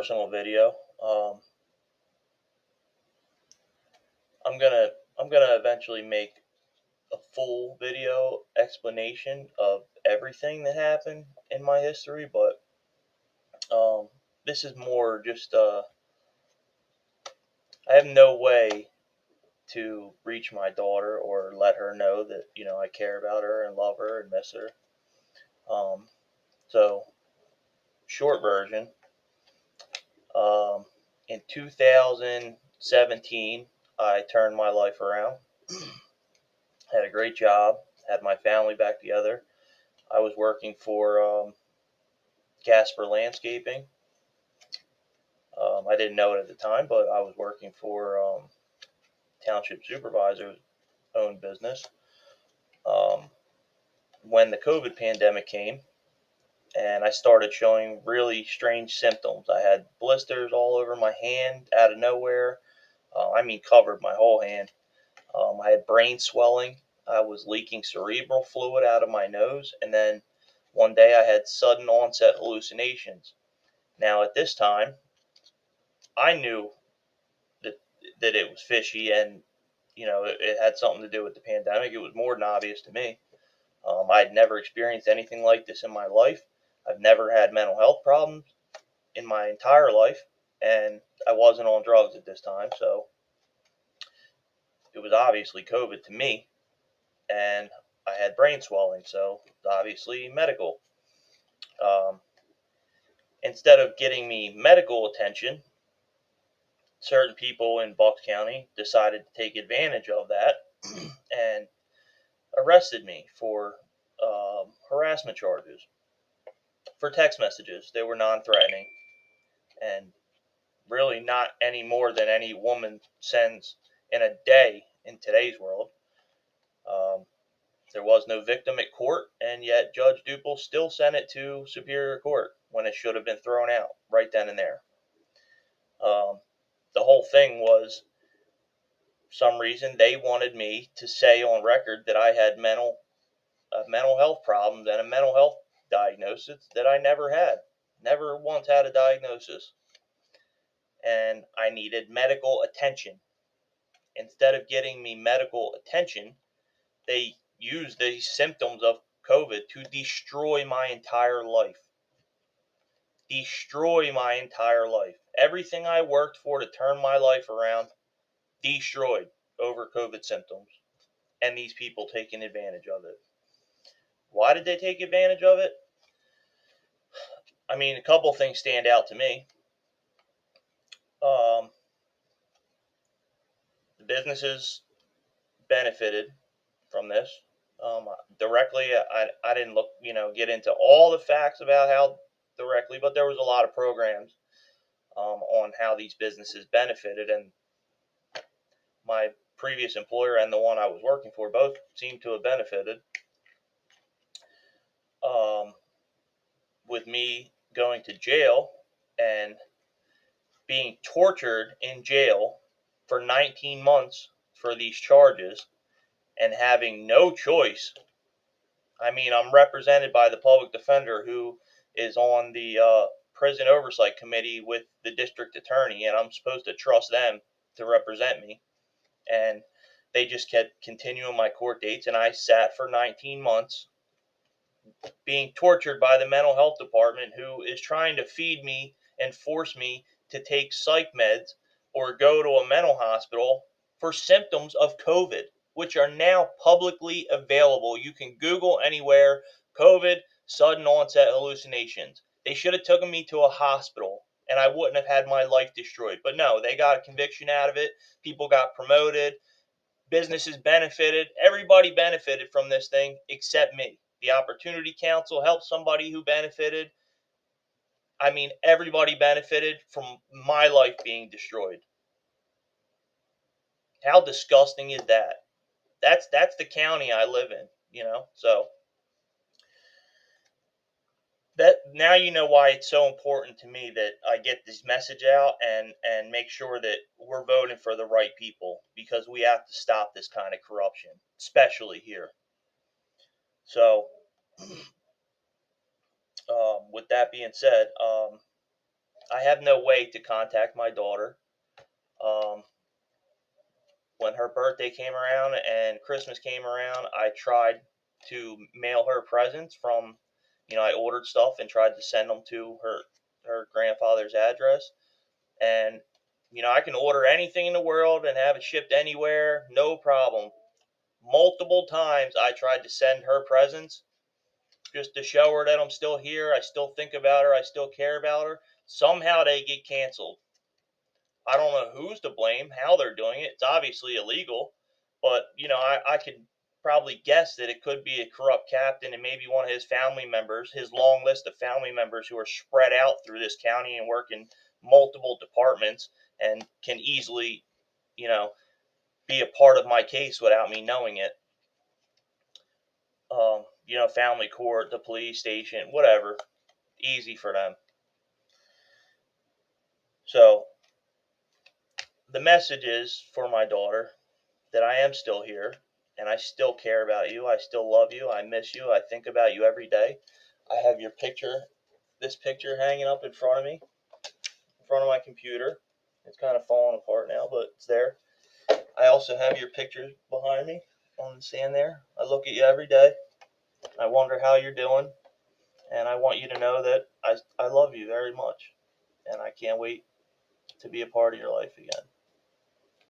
personal video. Um, I'm gonna I'm gonna eventually make a full video explanation of everything that happened in my history, but um, this is more just I have no way to reach my daughter or let her know that I care about her and love her and miss her. Um, so short version, um, in 2017, I turned my life around. Had a great job, had my family back together. I was working for Casper Landscaping. I didn't know it at the time, but I was working for Township Supervisor's own business. Um, when the COVID pandemic came, and I started showing really strange symptoms. I had blisters all over my hand out of nowhere. Covered my whole hand. I had brain swelling. I was leaking cerebral fluid out of my nose. And then one day I had sudden onset hallucinations. Now, at this time, I knew that, that it was fishy and, it had something to do with the pandemic. It was more than obvious to me. I'd never experienced anything like this in my life. I've never had mental health problems in my entire life, and I wasn't on drugs at this time, so it was obviously COVID to me, and I had brain swelling, so it's obviously medical. Um, Instead of getting me medical attention, certain people in Bucks County decided to take advantage of that and arrested me for harassment charges for text messages. They were non-threatening and really not any more than any woman sends in a day in today's world. Um, there was no victim at court, and yet Judge Duple still sent it to Superior Court when it should have been thrown out right then and there. Um, the whole thing was, for some reason, they wanted me to say on record that I had mental health problems and a mental health diagnosis that I never had. Never once had a diagnosis. And I needed medical attention. Instead of getting me medical attention, they used these symptoms of COVID to destroy my entire life. Destroy my entire life. Everything I worked for to turn my life around, destroyed over COVID symptoms. And these people taking advantage of it. Why did they take advantage of it? A couple things stand out to me. Um, the businesses benefited from this. Directly, I didn't get into all the facts about how directly, but there was a lot of programs on how these businesses benefited, and my previous employer and the one I was working for both seemed to have benefited. Um, with me going to jail and being tortured in jail for 19 months for these charges and having no choice. I'm represented by the public defender who is on the prison oversight committee with the district attorney, and I'm supposed to trust them to represent me. And they just kept continuing my court dates, and I sat for 19 months being tortured by the mental health department who is trying to feed me and force me to take psych meds or go to a mental hospital for symptoms of COVID, which are now publicly available. You can Google anywhere COVID sudden onset hallucinations. They should have taken me to a hospital and I wouldn't have had my life destroyed. But no, they got a conviction out of it. People got promoted. Businesses benefited. Everybody benefited from this thing except me. The Opportunity Council helped somebody who benefited. Everybody benefited from my life being destroyed. How disgusting is that? That's the county I live in. So that now you know why it's so important to me that I get this message out and make sure that we're voting for the right people because we have to stop this kind of corruption, especially here. So with that being said, I have no way to contact my daughter. Um, when her birthday came around and Christmas came around, I tried to mail her presents from, I ordered stuff and tried to send them to her grandfather's address. And, I can order anything in the world and have it shipped anywhere, no problem. Multiple times I tried to send her presents just to show her that I'm still here. I still think about her. I still care about her. Somehow they get canceled. I don't know who's to blame, how they're doing it. It's obviously illegal, but I could probably guess that it could be a corrupt captain and maybe one of his family members, his long list of family members who are spread out through this county and work in multiple departments and can easily, you know, be a part of my case without me knowing it. Family court, the police station, whatever, easy for them. So the message is for my daughter that I am still here and I still care about you. I still love you. I miss you. I think about you every day. I have this picture hanging up in front of me, in front of my computer. It's kind of falling apart now, but it's there. I also have your picture behind me on the stand there. I look at you every day. I wonder how you're doing. And I want you to know that I love you very much. And I can't wait to be a part of your life again.